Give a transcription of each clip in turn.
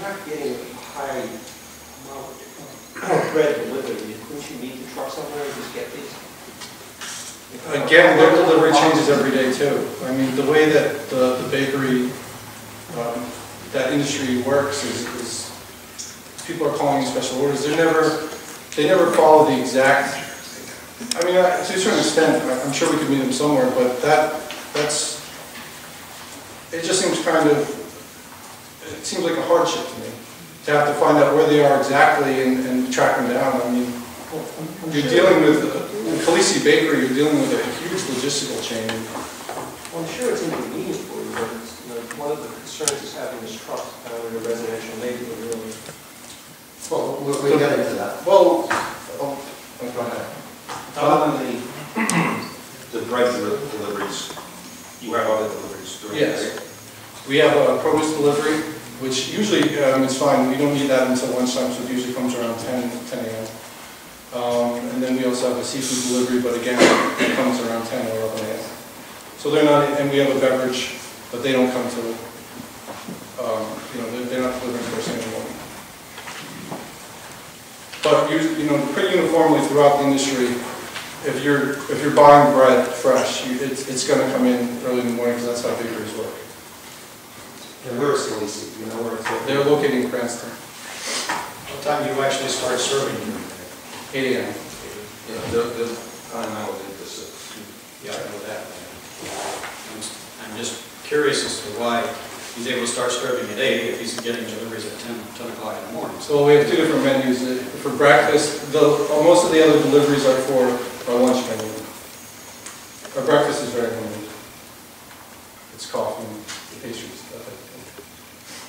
not getting a high amount of bread delivered, couldn't you meet the truck somewhere and just get these? Again, their delivery changes every day too. I mean, the way that the bakery, that industry works is people are calling in special orders. They never follow the exact. I mean, to a certain extent, I'm sure we could meet them somewhere, but that's. It just seems it seems like a hardship to me to have to find out where they are exactly and track them down. I mean, you're dealing with in Khaleesi Bakery, you're dealing with a huge logistical chain. Well, I'm sure it's inconvenient for you, but it's, one of the concerns is having this truck in a residential neighborhood, really. Well, we'll get into that. Well, go ahead. Other than the bread deliveries, you have other deliveries during the day? yes. We have a produce delivery, which usually is fine. We don't need that until lunchtime, so it usually comes around 10 a.m. And then we also have a seafood delivery, but again, it comes around 10 or 11 a.m. So they're not, and we have a beverage, but they don't come till, they're not delivering first thing in the morning. But pretty uniformly throughout the industry, if you're buying bread fresh, it's going to come in early in the morning because that's how bakeries work. And where is Khaleesi? Do you know where it's located? They're located in Cranston. What time do you actually start serving? 8 a.m. Yeah, they're continental into 6. Yeah, I know that. I'm just curious as to why he's able to start serving at 8 if he's getting deliveries at 10 o'clock in the morning. So we have two different menus. For breakfast, most of the other deliveries are for our lunch menu. Our breakfast is very limited. It's coffee and pastries.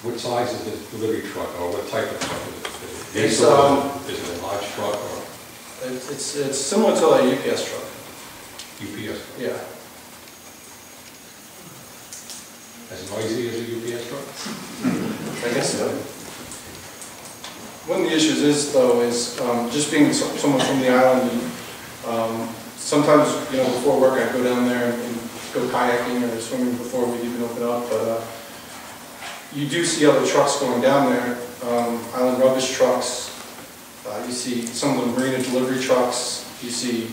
What size is the delivery truck, or what type of truck is it? It's is it a large truck or it's similar to a UPS truck. UPS truck? Yeah. As noisy as a UPS truck? I guess so. One of the issues is, though, is just being someone from the island, and sometimes, before work I go down there and go kayaking or swimming before we even open up, but you do see other trucks going down there, island rubbish trucks, you see some of the marina delivery trucks, you see,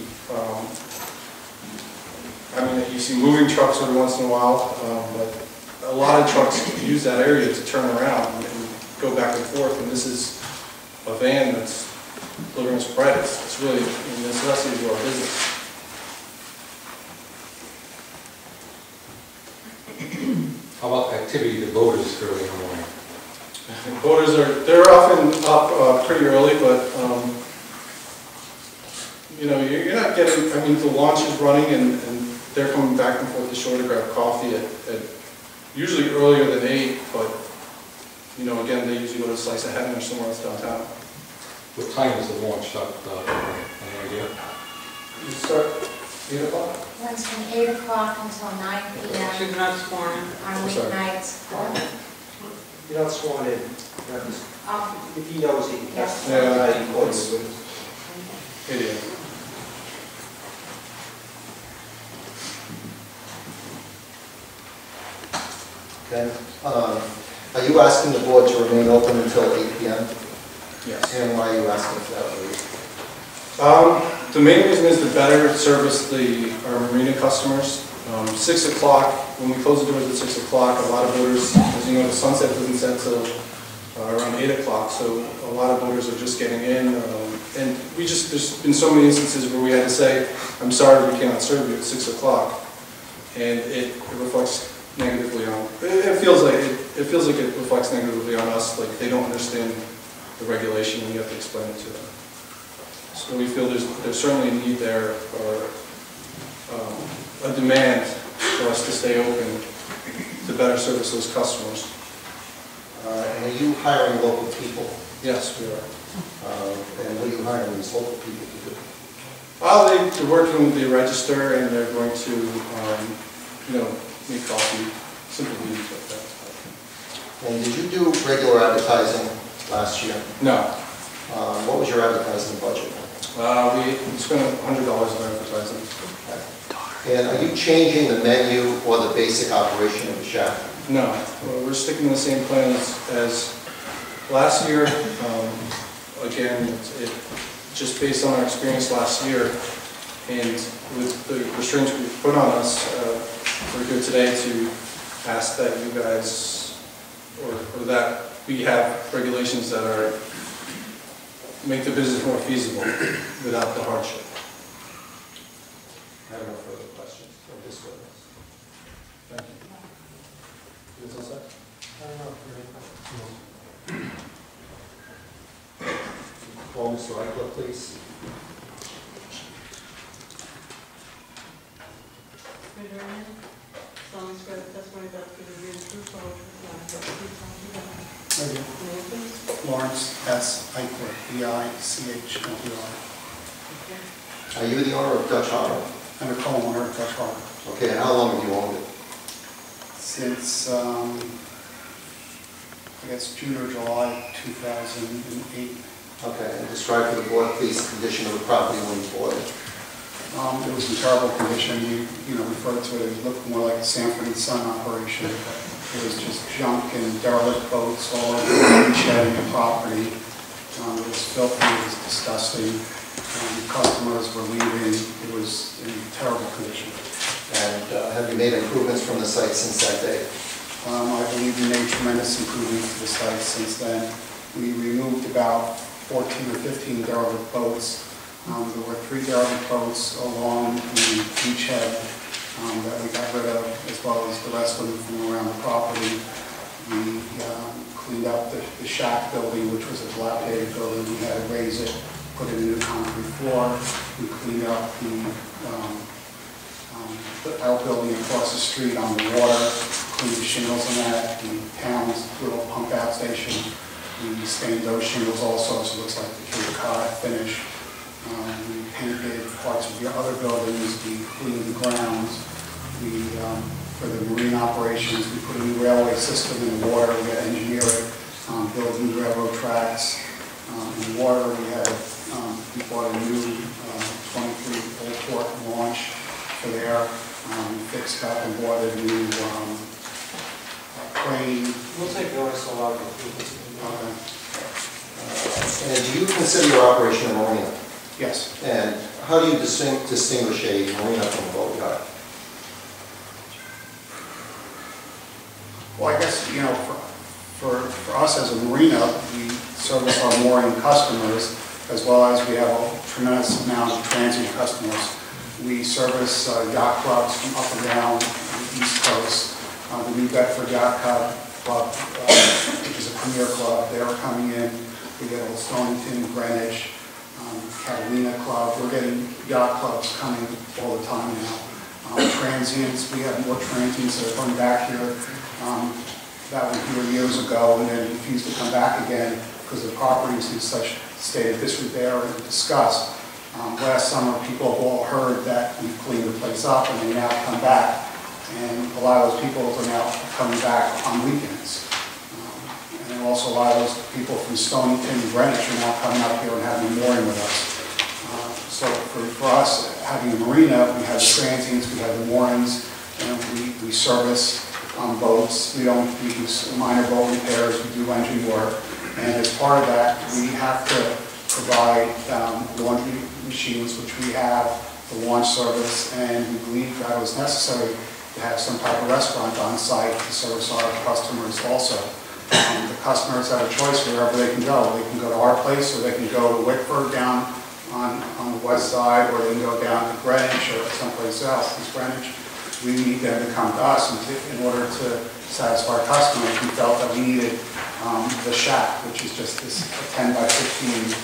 you see moving trucks every once in a while, but a lot of trucks use that area to turn around and go back and forth, and this is a van that's delivering us bread. It's really a necessity to our business. How about activity to boaters early in the morning? Boaters they're often up pretty early, but you're not getting. I mean, the launch is running, and they're coming back and forth to shore to grab coffee at usually earlier than 8. But again, they usually go to Slice Ahead or somewhere else downtown. What time is the launch start? Any idea? You start 8 o'clock. Runs from 8 o'clock until 9 p.m. She's not sworn in. on weeknights. You're not sworn in. If he knows he can test. Yeah, he can it's 8 a.m. Okay. Are you asking the board to remain open until 8 p.m.? Yes. And why are you asking for that reason? The main reason is to better service our marina customers. 6 o'clock, when we close the doors at 6 o'clock, a lot of boaters, as you know, the sunset doesn't set till around 8 o'clock, so a lot of boaters are just getting in. And there's been so many instances where we had to say, I'm sorry, we cannot serve you at 6 o'clock. And it reflects negatively on, it feels like it reflects negatively on us, like they don't understand the regulation and you have to explain it to them. So we feel there's certainly a need there, or a demand for us to stay open to better service those customers. And are you hiring local people? Yes, we are. And what are you hiring these local people to do? They're working with the register, and they're going to, make coffee, simple needs like that. And did you do regular advertising last year? No. What was your advertising budget? We spent $100 on advertising. Okay. And are you changing the menu or the basic operation of the shack? No, we're sticking to the same plan as Last year, again, just based on our experience last year, and with the restraints we put on us, we're here today to ask that you guys, or that we have regulations that are make the business more feasible without the hardship. I have no further questions of this witness. Thank you. You guys all set? I don't know if there are any questions. Call Mr. Eichler, please. Raise your hand. Solemnly swear that testimony about to give you the truth, the whole truth, and nothing but the truth, so help you God. I do. Name, please. Lawrence S. Eichler, E-I-C-H-L-E-R. Are you the owner of Dutch Harbor? I'm a co-owner of Dutch Harbor. Okay, and how long have you owned it? Since, I guess, June or July 2008. Okay, and describe for the board, please, the condition of the property when you bought it. It was in terrible condition. We referred to it, it looked more like a Sanford and Son operation. It was just junk and derelict boats all over the shed and the property. It was filthy, it was disgusting. Customers were leaving. It was in terrible condition. And have you made improvements from the site since that day? I believe we made tremendous improvements to the site since then. We removed about 14 or 15 derelict boats. There were 3 derelict boats along the beachhead that we got rid of, as well as the rest of them from around the property. We cleaned up the shack building, which was a dilapidated building. We had to raise it, put in a new concrete floor. We cleaned up the outbuilding across the street on the water, cleaned the shingles on that, the town's little pump out station. We stained those shingles also, so it looks like the Cape Cod finish. We painted parts of the other buildings, we cleaned the grounds. We, for the marine operations, we put a new railway system in the water. We had to engineer it, build new railroad tracks. In the water, we bought a new 23 Old Port launch for there. We fixed up and bought a new crane. We'll take notice of a lot of improvements. And do you consider your operation a marina? Yes. And how do you distinguish a marina from a boatyard? Well, I guess, for us as a marina, we service our mooring customers, as well as we have a tremendous amount of transient customers. We service yacht clubs from up and down the East Coast. The New Bedford Yacht Club, which is a premier club, they are coming in. We get Old Stonington, Greenwich, Catalina Club. We're getting yacht clubs coming all the time now. Transients, we have more transients that are coming back here. That were here years ago and then refused to come back again because the property is in such state of disrepair and disgust. Last summer, people have all heard that we've cleaned the place up and they now come back. And a lot of those people are now coming back on weekends. And also a lot of those people from Stonington and Greenwich are now coming up here and having a mooring with us. So for us, having a marina, we have the transients, we have the moorings, and we service boats. We do minor boat repairs, we do engine work. And as part of that, we have to provide laundry machines, which we have, the launch service, and we believe that it was necessary to have some type of restaurant on site to service our customers also. The customers have a choice wherever they can go. They can go to our place, or they can go to Wickford down on the west side, or they can go down to Greenwich or someplace else. In Greenwich, we need them to come to us, and in order to satisfy our customers, we felt that we needed the shack, which is just this 10 by 15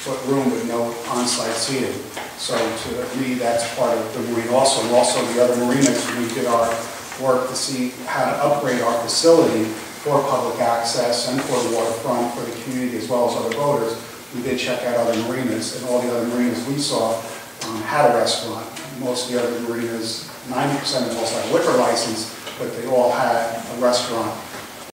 foot room with no on-site seating. So to me, that's part of the marine also. And also the other marinas, we did our work to see how to upgrade our facility for public access and for the waterfront, for the community, as well as other boaters. We did check out other marinas, and all the other marinas we saw had a restaurant. Most of the other marinas, 90% of them also had a liquor license, but they all had a restaurant.